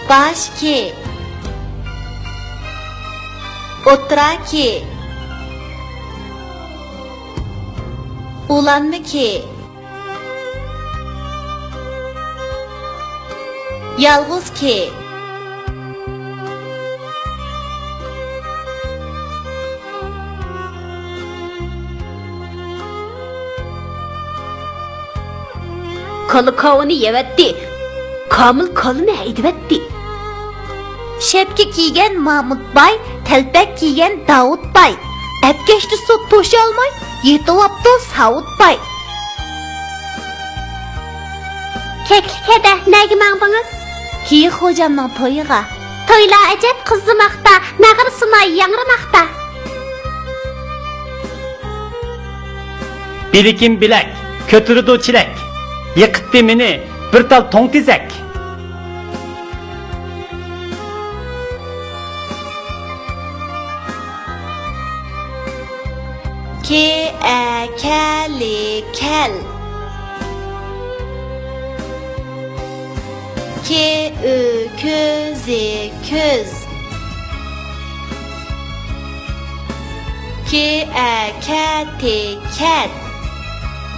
Başki, o'tiraki, ulanmiki, yalg'izki, Kalı kavunu yevetti. Kamil kalını haydivetti. shepki kiygan Mahmud Bay, telpak kiygan Davud Bay. Apkashni sut to'sholmay, yetyapti Savut Bay. Keklikede negi mağbanız? Kiyi xo'jamning to'yiga. Toyla acep kızımakta, nağır sunay yanırmakta. Bilikim bilek, kötürüdü çilek. Yıkıttı meni bir tal toң tezek. Keli kel. Közi köz. Keti ket.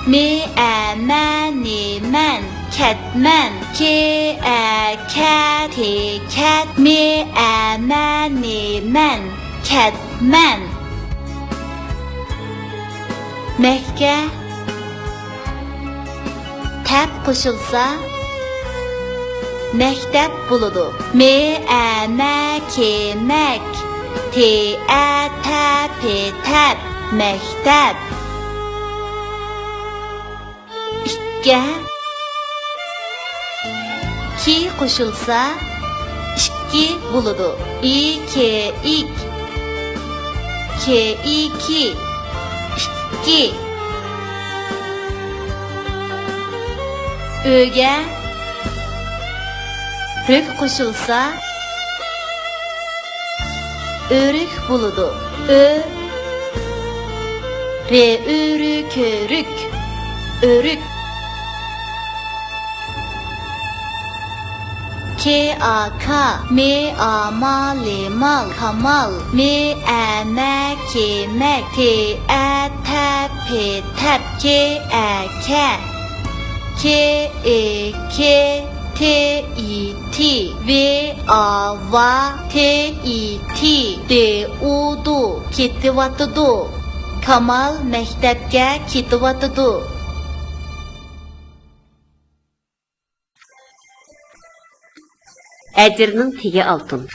Meni men. Ketmen. Keti ket. Meni men. Ketmen. Mehke tap qo'shilsa mektep bo'ladi. Memek tap mektep. Ikki ki qo'shilsa ikki bo'ladi. İki iki Öge rök qo'shilsa örük buludu. Örük örük. Mal kamal. Kemek tap ketivatıdı. Kamal mektepke ketivatıdı. Əcirinin tigi altın.